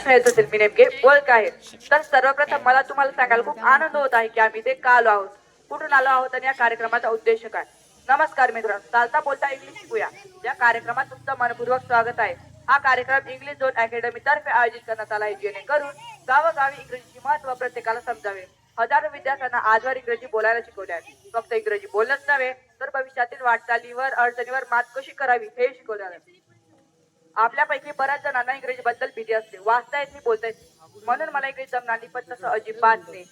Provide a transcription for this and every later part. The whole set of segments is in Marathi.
प्रश्न येत असेल मी नेमके ओळख आहे. तर सर्वप्रथम मला तुम्हाला सांगायला खूप आनंद होत आहे की आम्ही ते का आलो आहोत, कुठून आलो आहोत आणि या कार्यक्रमाचा उद्देश काय. नमस्कार मित्रांनो, चालता बोलता इंग्लिश शिकूया या कार्यक्रमात तुमचं मनपूर्वक स्वागत आहे. हा कार्यक्रम इंग्लिश झोन अकॅडमी तर्फे आयोजित करण्यात आला आहे, जेणेकरून गावोगावी इंग्रजीचे महत्त्व प्रत्येकाला समजावे. हजारो विद्यार्थ्यांना आजवर इंग्रजी बोलायला शिकवले आहे. फक्त इंग्रजी बोलणंच नव्हे तर भविष्यातील वाटचालीवर अडचणीवर मात कशी करावी हे शिकवले आहे. आपल्यापैकी बऱ्याच जणांना इंग्रजी बद्दल भीती असते, वाचता येत नाही, बोलता येत नाही. म्हणून मला इंग्रजी जमणार नाही, पण तसं अजिबात नाही.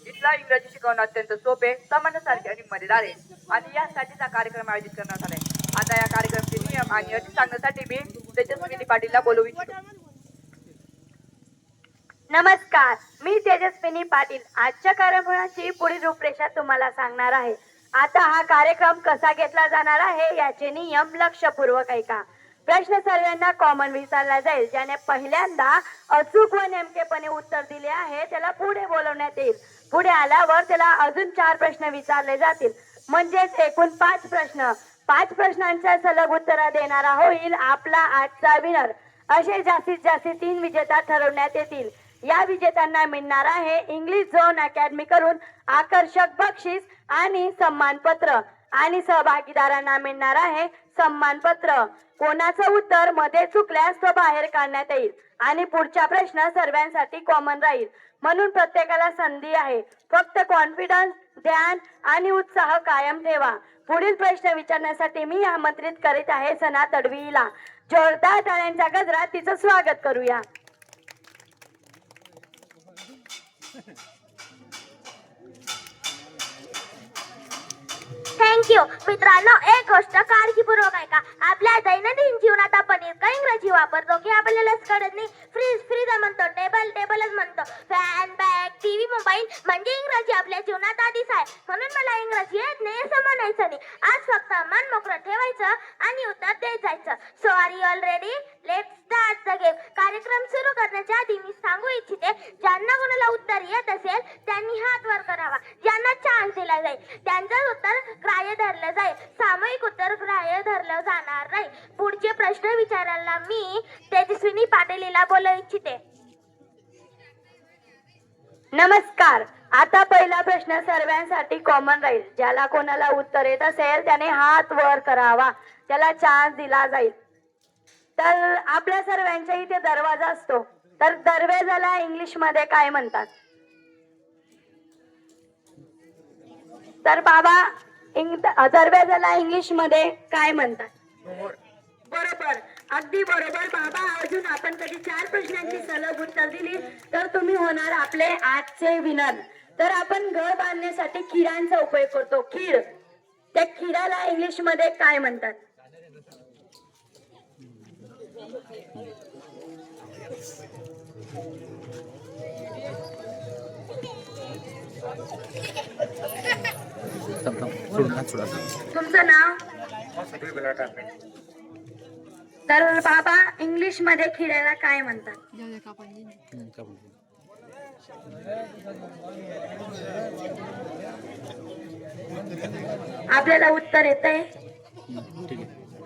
इथला इंग्रजी शिकवणं अत्यंत सोपे, सामान्यासारखे आणि मजेदार आहे. आणि यासाठीचा कार्यक्रम आयोजित करण्यात आलाय. आता या कार्यक्रमाचे नियम आणि अटी सांगण्यासाठी मी तेजस्विनी पाटीलला बोलवू इच्छितो. नमस्कार, मी तेजस्विनी पाटील. आजच्या कार्यक्रमाची पुढील रूपरेषा तुम्हाला सांगणार आहे. आता हा कार्यक्रम कसा घेतला जाणार आहे याचे नियम लक्षपूर्वक ऐका. प्रश्न सर्वांना कॉमन विचारला जाईल. ज्याने पहिल्यांदा अचूक व नेमकेपणे उत्तर दिले आहे त्याला पुढे बोलवण्यात येईल. पुढे आल्यावर त्याला अजून 4 प्रश्न विचारले जातील, म्हणजेच एकूण 5 प्रश्न. 5 प्रश्नांच्या सलग उत्तर देणारा होईल आपला आजचा विनर. असे जास्तीत जास्त 3 विजेता ठरवण्यात येतील. या विजेत्यांना मिळणार आहे इंग्लिश झोन अकॅडमी कडून आकर्षक बक्षीस आणि सन्मानपत्र, आणि सहभागीदारांना मिळणार आहे सन्मानपत्र. कोणाचं उत्तर मध्ये चुकल्यास तो बाहेर काढण्यात येईल आणि पुढचा प्रश्न सर्वांसाठी कॉमन राहील, म्हणून प्रत्येकाला संधी आहे. फक्त कॉन्फिडन्स, ध्यान आणि उत्साह कायम ठेवा. पुढील प्रश्न विचारण्यासाठी मी आमंत्रित करीत आहे सना तडवीला. जोरदार टाळ्यांच्या गजरात तिचं स्वागत करूया. थँक्यू. मित्रांनो, एक गोष्ट काळजीपूर्वक ऐका. आपल्या दैनंदिन जीवनात आपण इतका इंग्रजी वापरतो की आपल्यालाच कळत नाही. फ्रीज फ्रीज म्हणतो, टेबल टेबलच म्हणतो, फॅन, बॅग, टीव्ही, मोबाईल म्हणजे इंग्रजी आपल्या जीवनात आधीच आहे. म्हणून मला इंग्रजी येत नाही असं म्हणायचं नाही. आज फक्त मन मोकळं ठेवायचं आणि उत्तर देत जायचं. So are you all ready? Let's start the game. कार्यक्रम सुरू करण्याच्या आधी मी सांगू इच्छिते, ज्यांना कोणाला उत्तर येत असेल त्यांनी हात वर करावा. ज्यांना चान्स दिला जाईल त्यांचं उत्तर ग्राह्य धरलं जाईल. सामूहिक उत्तर ग्राह्य धरलं जाणार नाही. पुढचे प्रश्न विचारायला मी तेजस्विनी पाटीलला बोलू इच्छिते. नमस्कार. आता पहिला प्रश्न सर्वांसाठी कॉमन राहील. ज्याला कोणाला उत्तर येत असेल त्याने हात वर करावा, त्याला चान्स दिला जाईल. तर आपल्या सर्वांच्या इथे दरवाजा असतो, तर दरवाजाला इंग्लिश मध्ये काय म्हणतात? तर बाबा, दरवाजाला इंग्लिश मध्ये काय म्हणतात? बरोबर, अगदी बरोबर बाबा. अजून आपण कधी 4 प्रश्नांची सलग उत्तर दिली तर तुम्ही होणार आपले आजचे विनर. तर आपण घर बांधण्यासाठी खिळांचा उपयोग करतो, खीळ. त्या खिळाला इंग्लिश मध्ये काय म्हणतात? तुमचं नाव? तर बाबा, इंग्लिश मध्ये खिळ्याला काय म्हणतात? आपल्याला उत्तर येतंय?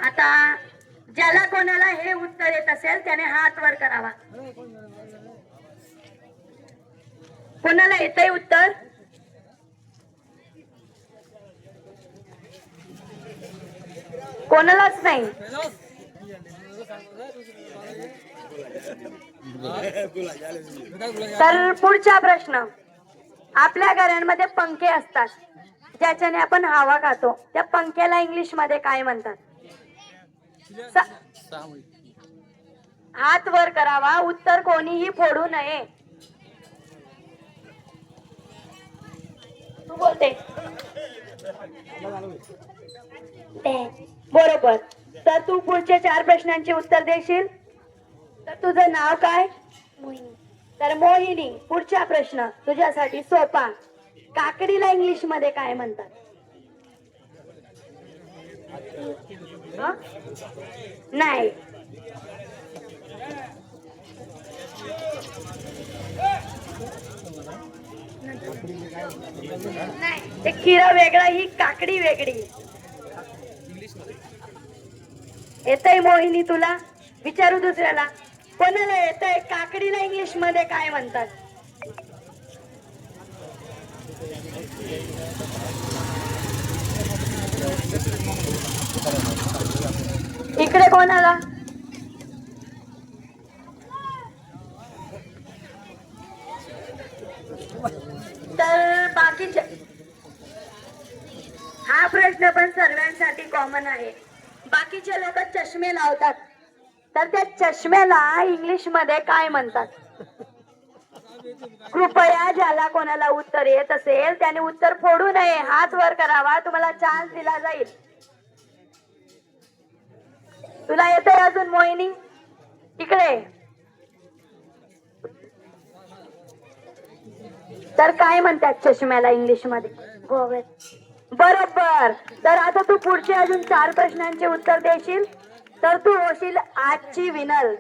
आता ज्याला कोणाला हे उत्तर येत असेल त्याने हात वर करावा. कोणाला येतंय उत्तर? कोणालाच नाही. तर पुढचा प्रश्न. आपल्या घरांमध्ये पंखे असतात ज्याच्याने आपण हवा खातो. त्या पंख्याला इंग्लिश मध्ये काय म्हणतात? हात वर करावा. उत्तर कोणीही फोडू नये. तू बोलते बरोबर. तर तू पुढच्या 4 प्रश्नांची उत्तर देशील. तर तुझं नाव काय? मोहिनी. तर मोहिनी, पुढचा प्रश्न तुझ्यासाठी सोपा. काकडीला इंग्लिश मध्ये काय म्हणतात? नाही. ते खिरा वेगळा, ही काकडी वेगळी. येतय मोहिनी तुला? विचारू दुसऱ्याला. कोणाला येतंय? काकडी लाकडीला इंग्लिश मध्ये काय म्हणतात? इकडे कोणाला? तर बाकीचे, हा प्रश्न पण सर्वांसाठी कॉमन आहे. बाकीचे लोक चष्मे लावतात, तर त्या चष्म्याला इंग्लिश मध्ये काय म्हणतात? कृपया ज्याला कोणाला उत्तर येत असेल त्याने उत्तर फोडू नये, हात वर करावा, तुम्हाला चान्स दिला जाईल. तुला येतंय अजून मोहिनी? इकडे. तर काय म्हणतात चष्म्याला इंग्लिश मध्ये? गोगल. बरोबर. तर आता तू पुढचे अजून 4 प्रश्नांचे उत्तर देशील तर तू होशील आजची विनर.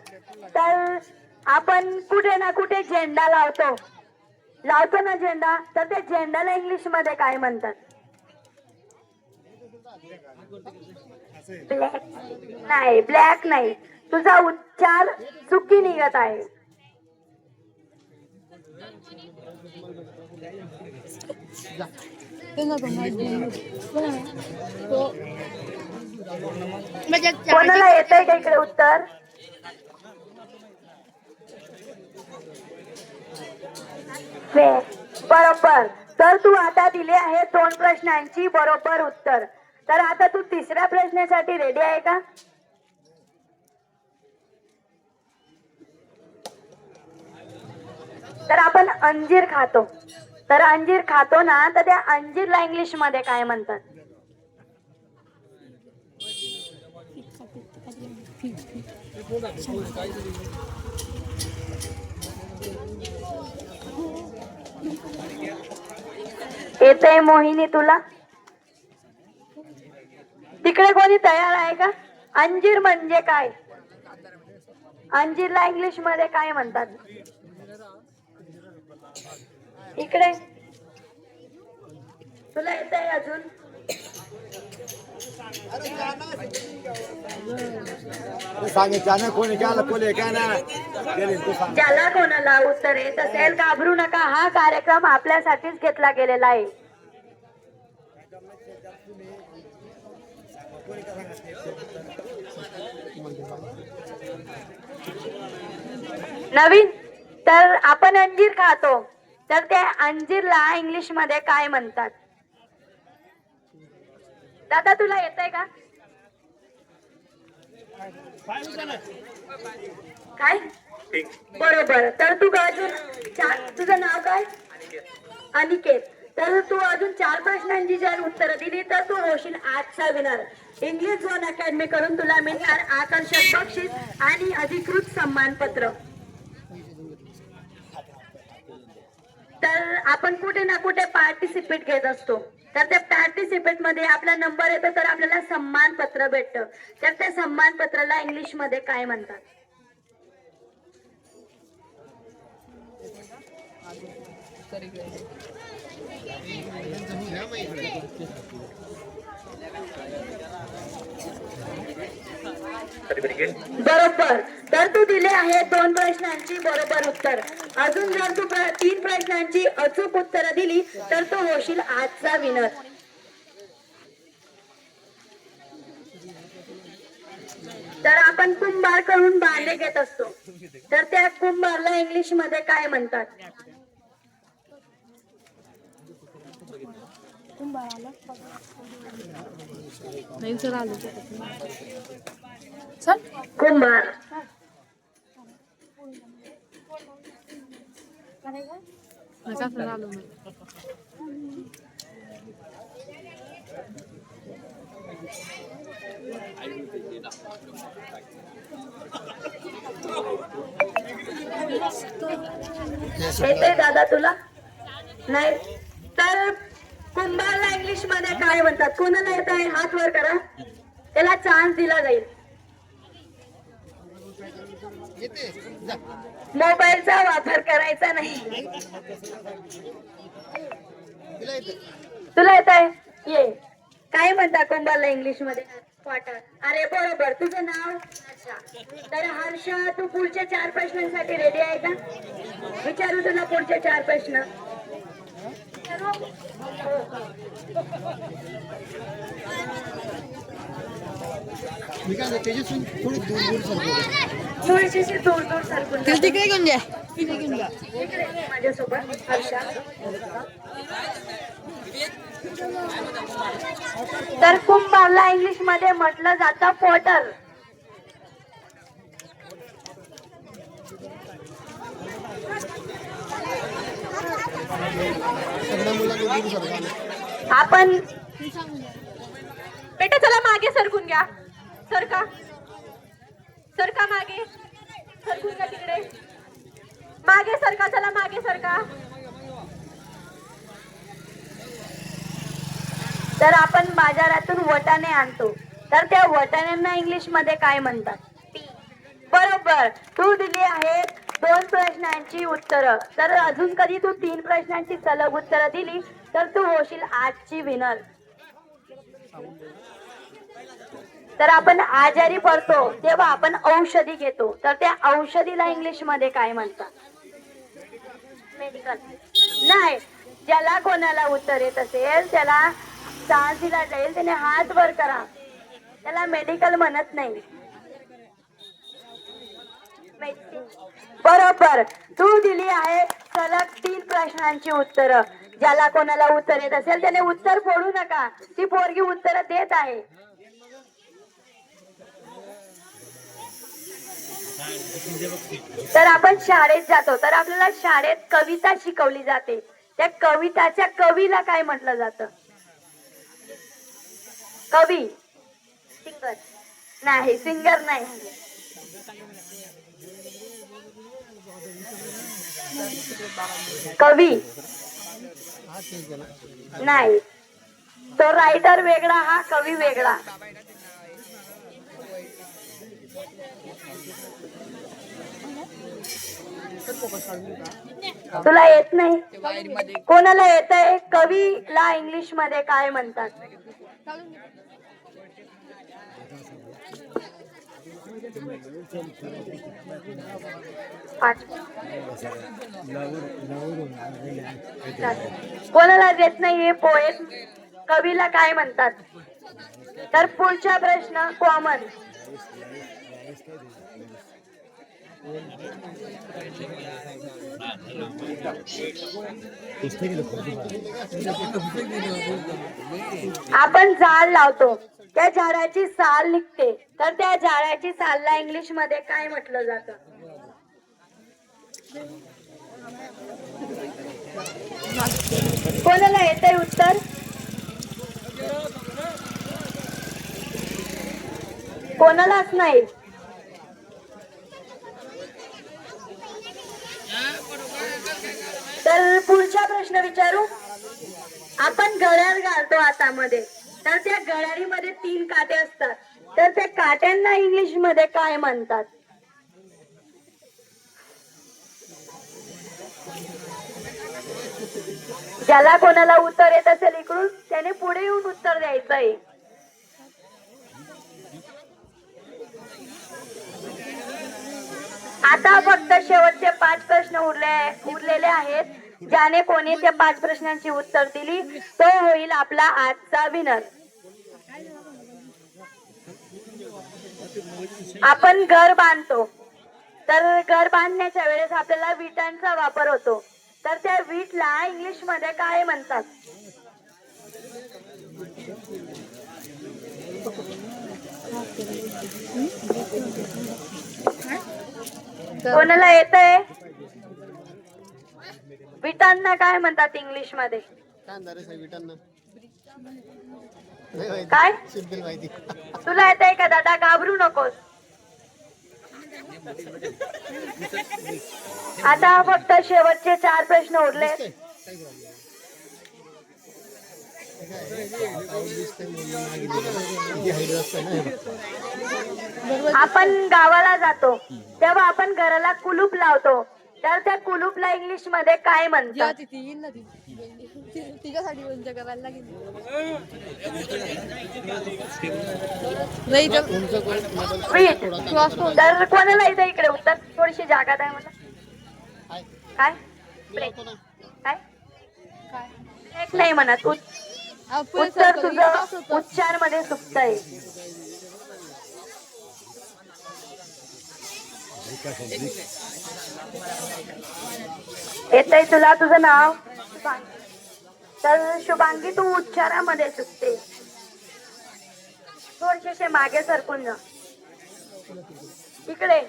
तर आपण कुठे ना कुठे झेंडा लावतो ना झेंडा, तर त्या झेंडाला इंग्लिश मध्ये काय म्हणतात? ब्लॅक नाही, ब्लॅक नाही, तुझा उच्चार चुकी निघत आहे. कोणाला येतंय का इकडे उत्तर? बरोबर. तर तू आता दिले आहे 2 प्रश्नांची बरोबर उत्तर. तर आता तू तिसऱ्या प्रश्नासाठी रेडी आहे का? तर आपण अंजीर खातो, तर अंजीर खातो ना, तर त्या अंजीरला इंग्लिश मध्ये काय म्हणतात? येतंय मोहिनी तुला? तिकडे कोणी तयार आहे का? अंजीर म्हणजे काय? अंजीरला इंग्लिश मध्ये काय म्हणतात? इकडे. तुला येतंय अजून? ज्याला कोणाला उत्तर येत असेल घाबरू नका, हा कार्यक्रम आपल्यासाठीच घेतला गेलेला आहे. नवीन. तर आपण अंजीर खातो, तर त्या अंजीरला इंग्लिश मध्ये काय म्हणतात? दादा तुला येतंय का? काय? बरोबर. तर तू अजून तुझं नाव काय? अनिकेत. तर तू अजून 4 प्रश्नांची जर उत्तर दिली तर तू होशील आजचा विनर. इंग्लिश झोन अकॅडमी कडून तुला मिळणार आकर्षक बक्षीस आणि अधिकृत सन्मानपत्र. तर आपण कुठे ना कुठे पार्टिसिपेट घेत असतो, तर त्या पार्टिसिपेट मध्ये आपला नंबर येतो तर आपल्याला सन्मानपत्र भेटतं. तर त्या सन्मानपत्राला इंग्लिश मध्ये काय म्हणतात? बरोबर. तर तू दिले आहे 2 प्रश्नांची बरोबर उत्तर. अजून जर तू 3 प्रश्नांची अचूक उत्तरं दिली तर तू होशील आजचा विनर. तर आपण कुंभार कडून भांडे घेत असतो, तर त्या कुंभारला इंग्लिश मध्ये काय म्हणतात? कुंभार. येते दादा तुला? नाही. तर कुंभारला इंग्लिश मध्ये काय म्हणतात? कोणाला येत आहे हात वर करा, त्याला चान्स दिला जाईल. मोबाईलचा वापर करायचा नाही. तुला येत आहे? ये. काय म्हणता कुंभारला इंग्लिश मध्ये? क्वार्टर. अरे बरोबर. तुझं नाव? अच्छा. तर हर्षा, तू पुढच्या 4 प्रश्नांसाठी रेडी आहे का? विचारू तुला पुढचे 4 प्रश्न. मी काय म्हणतो, तेजस्वी थोडी दूर दूर सरकव. थोडीशी दूर दूर सरकून जा. तिकडे घेऊन जा. इकडे माझ्यासोबत हर्षा. तर कुंभारला इंग्लिश मध्ये म्हटलं जातं पोर्टर. सगळ्या मुलांना दूर सरका. आपण बेटा चला मागे सरकून घ्या. सरका सरका मागे सरकून घ्या तिकडे. मागे सरका, चला मागे सरका. तर आपण बाजारातून वटाणे आणतो, तर त्या वटाण्यांना इंग्लिश मध्ये काय म्हणतात? बरोबर. तू दिली आहेत 2 प्रश्नांची उत्तरं. तर अजून कधी तू 3 प्रश्नांची सलग उत्तरं दिली तर तू होशील आजची विनर. तर आपण आजारी पडतो तेव्हा आपण औषधी घेतो, तर त्या औषधीला इंग्लिश मध्ये काय म्हणतात? मेडिकल. नाही. ज्याला कोणाला उत्तर येत असेल त्याला चान्स दिला जाईल, त्याने हात वर करा. त्याला मेडिकल म्हणत नाही. मेडिसिन. बरोबर. तू दिली आहे सलग 3 प्रश्नांची उत्तरं. ज्याला कोणाला उत्तर येत असेल त्याने उत्तर फोडू नका. ती पोरगी उत्तर देत आहे. तर आपण शाळेत जातो, तर आपल्याला शाळेत कविता शिकवली जाते. त्या कविताच्या कवीला काय म्हटलं जातं? कवी. सिंगर. नाही, सिंगर नाही. कवी नाही. तो रायटर वेगळा, हा कवी वेगळा. तुला येत नाही? कोणाला येत आहे? कवीला इंग्लिश मध्ये काय म्हणतात? कोणाला येत नाही हे पोएट? कवीला काय म्हणतात? तर पुढचा प्रश्न कॉमन. आपण झाड लावतो, त्या झाडाची साल निघते, तर त्या झाडाची सालला इंग्लिश मध्ये काय म्हटलं जातं? कोणाला येतंय उत्तर? कोणालाच नाही. तर पुढचा प्रश्न विचारू. आपण घड्याळ घालतो हातामध्ये, तर त्या घड्याळीमध्ये 3 काटे असतात, तर त्या काट्यांना इंग्लिश मध्ये काय म्हणतात? ज्याला कोणाला उत्तर येत असेल इकडून त्याने पुढे येऊन उत्तर द्यायचंय. आता फक्त शेवटचे 5 प्रश्न उरलेले आहेत. ज्याने कोणी त्या 5 प्रश्नांची उत्तर दिली तो होईल आपला आजचा विनर. आपण घर बांधतो, तर घर बांधण्याच्या वेळेस आपल्याला विटांचा वापर होतो, तर त्या वीटला इंग्लिश मध्ये काय म्हणतात? कोणाला येतंय? विटांना काय म्हणतात इंग्लिश मध्ये? काय? सिंपल माहिती. तुला येतंय का दादा? घाबरू नकोस. आता फक्त शेवटचे 4 प्रश्न उरले. आपण गावाला जातो तेव्हा आपण घराला कुलूप लावतो, तर त्या कुलूपला इंग्लिश मध्ये काय म्हणतात? ती येईल ना ती तिच्यासाठी बंद करायला लागेल नाही तर स्वीट. तर कोणाला येतं इकडे उत्तर? थोडीशी जागा आहे मला. काय काय एक नाही म्हणत. उत्तर तुझं उच्चार मध्ये सुप्त आहे. येतंय तुला तुझं नाव? तर शुभांगी तू उच्चारामध्ये चुकते. थोडेसे मागे सरकून जा इकडे.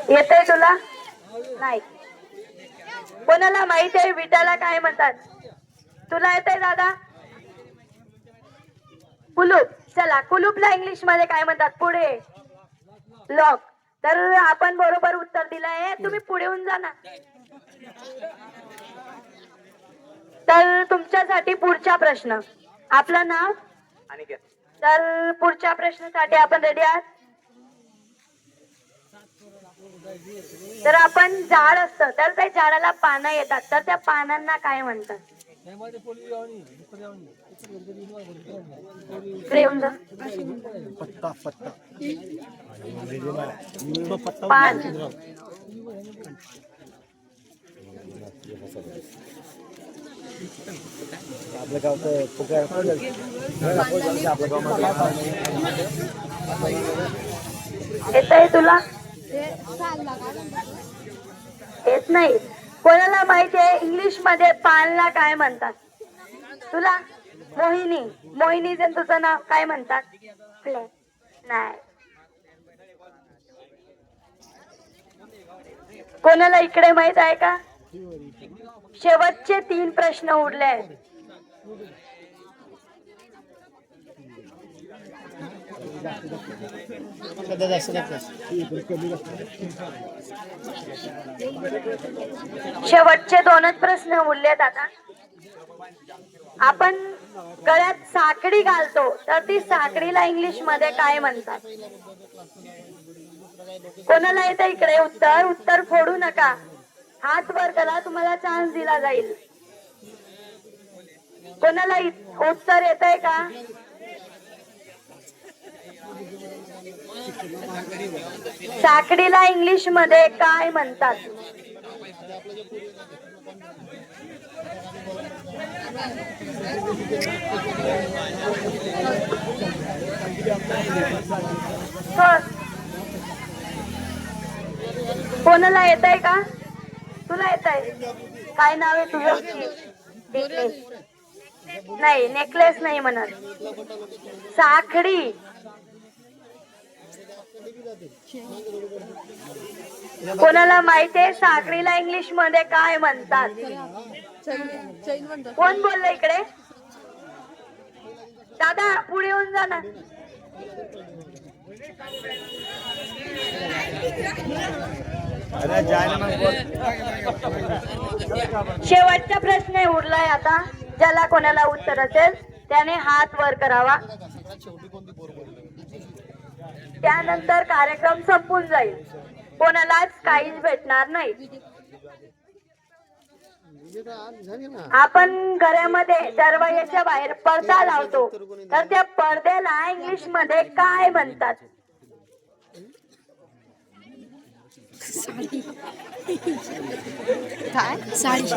येतंय तुला? नाही. कोणाला माहित आहे विटाला काय म्हणतात? तुला येतंय दादा? कुलूप. चला कुलूपला इंग्लिश मध्ये काय म्हणतात? पुढे लॉक. तर आपण बरोबर उत्तर दिलंय. तुम्ही पुढे होऊन जा ना. तर तुमच्यासाठी पुढचा प्रश्न. आपलं नाव? तर पुढच्या प्रश्नासाठी आपण रेडी आहात? तर आपण झाड असतं तर त्या झाडाला पानं येतात तर त्या पानांना काय म्हणतात? इकडे येऊन जा. पत्ता पत्ता पान. आपल्या गावचं येतंय तुला? येत नाही. कोणाला माहिती आहे इंग्लिश मध्ये पानला काय म्हणतात? तुला? मोहिनी. मोहिनीचं तुझं नाव काय म्हणतात? नाही. कोणाला इकडे माहित आहे का? शेवटचे 3 प्रश्न उरले आहेत. शेवटचे 2च प्रश्न उरलेत. आता आपण गळ्यात साखळी घालतो तर ती साखळीला इंग्लिश मध्ये काय म्हणतात? कोणाला येतं इकडे उत्तर? उत्तर फोडू नका. हात वर करा. तुम्हाला चान्स दिला जाईल. कोणाला उत्तर येतंय का? साखळीला इंग्लिश मध्ये काय म्हणतात? कोणाला येतंय का? तुला येतंय? काय नाव आहे तुझं? नाही. नेकलेस नाही म्हणत. साखळी. कोणाला माहितीये साखळीला इंग्लिश मध्ये काय म्हणतात? कोण बोललं इकडे? दादा पुढे येऊन जा ना. शेवटचा प्रश्न उरलाय आता. ज्याला कोणाला उत्तर असेल त्याने हात वर करावा. त्यानंतर कार्यक्रम संपून जाईल. कोणालाच काहीच भेटणार नाही. आपण घरामध्ये दरवाजाच्या बाहेर पडदा लावतो तर त्या पडद्याला इंग्लिश मध्ये काय म्हणतात? काय? साडी.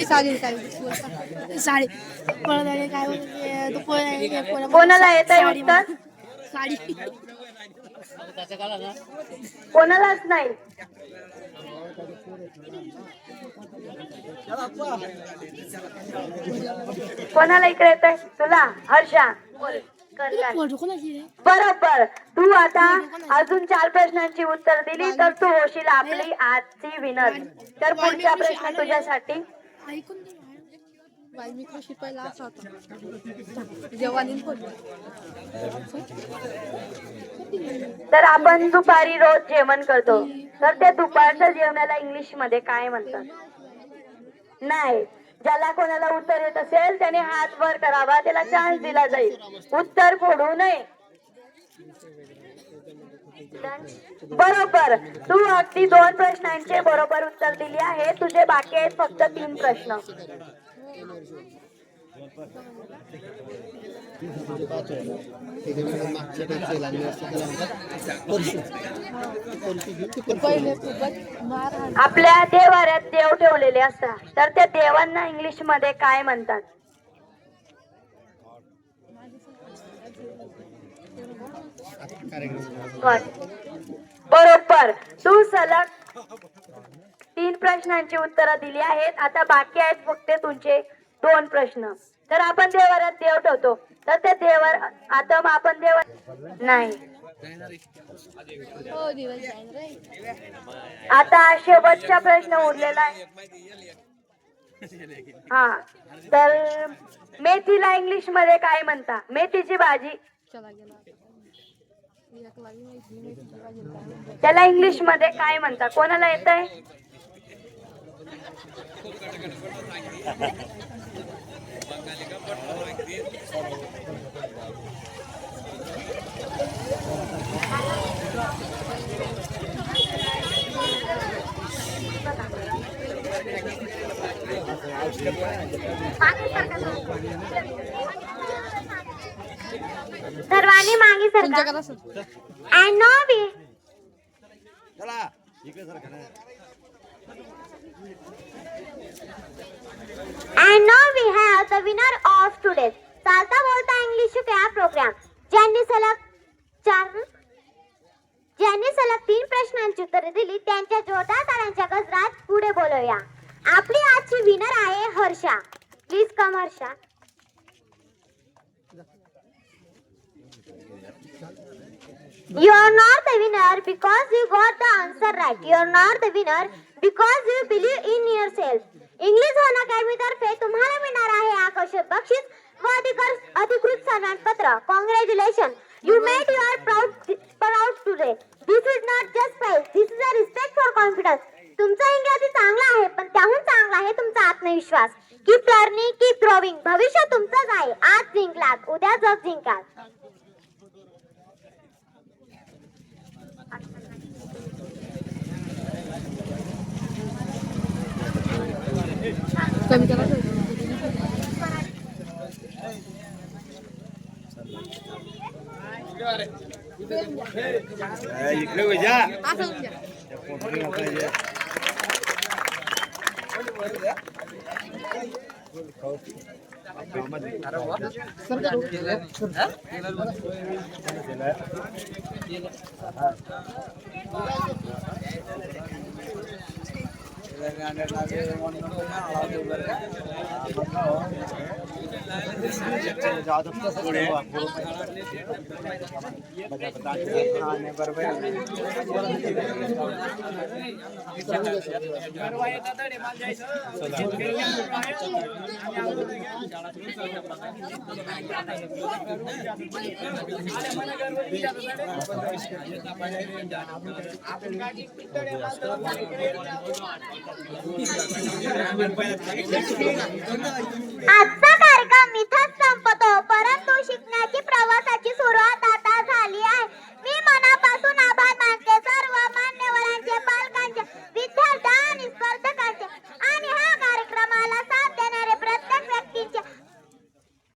साडी साडी साडी पळदाने काय बोलते? कोणाला येतंय उत्तर? साडी. कोणालाच नाही. कोणाला इकडे येतंय? तुला? हर्षा बोल. बरोबर. तू आता अजून 4 प्रश्नांची उत्तर दिली तर तू होशील आपली आजची विनर. तर पुढचा प्रश्न तुझ्यासाठी. मित्र शिपायला असा होता जेव्हा तर आपण दुपारी रोज जेवण करतो तर त्या दुपारच्या जेवणाला इंग्लिश मध्ये काय म्हणतात? नाही. ज्याला कोणाला उत्तर येत असेल त्याने हात वर करावा. त्याला चान्स दिला जाईल. उत्तर फोडू नये. स्टुडंट. बरोबर, तू अगदी 2 प्रश्नांचे बरोबर उत्तर दिली आहे. तुझे बाकी आहेत फक्त 3 प्रश्न. म्हणजे 5 वेळा त्याच्यामध्ये मागच्या काही लागले असते त्याला म्हणतात परशु. परशु घेऊन ते परशु. पहिले खूपच मारहाण. आपल्या देवाऱ्यात देव ठेवलेले असतात, तर त्या देवांना इंग्लिश मध्ये काय म्हणतात? कार्यक्रम बरोबर, तू सलग 3 प्रश्नांची उत्तरं दिली आहेत. आता बाकी आहेत फक्त तुमचे 2 प्रश्न. तर आपण देवाऱ्यात देव ठेवतो, तर त्या देवर आता आपण देवर नाही. हो दिवस जाईल रे. आता शेवटचा प्रश्न उरलेला आहे. हा, तर मेथीला इंग्लिश मध्ये काय म्हणता? मेथीची भाजी चला गेला आता. एक लागली माहिती नाही किती वाजेल काय म्हणतात. त्याला इंग्लिश मध्ये काय म्हणता? कोणाला येत आहे? सर्वांनी मागे तुमच्या सरका. करा sir. And now we have the winner of today's चालता बोलता इंग्लिश या प्रोग्राम, ज्यांनी सलग 3 प्रश्नांची उत्तरे दिली त्यांच्या जोरदार ताळ्यांच्या गजरात पुढे बोलूया. आपली आजची विनर आहे Harsha. Please come Harsha. You are not the winner because you got the answer right. You are not the winner because you believe in yourself. English One Academy तर्फे तुम्हाला मिळणार आहे आकर्षक बक्षीस व अधिकृत सन्मानपत्र. Congratulation, you made your proud today. This is not just prize, this is a respect for confidence. तुमचा इंग्रजी चांगला आहे, पण त्याहून चांगला आहे तुमचा आत्मविश्वास. Keep learning, keep growing. भविष्य तुमचंच आहे. आज जिंकलात, उद्या जग जिंकाल. कमी करा सर. असं घ्या. आजचा कार्यक्रम इथं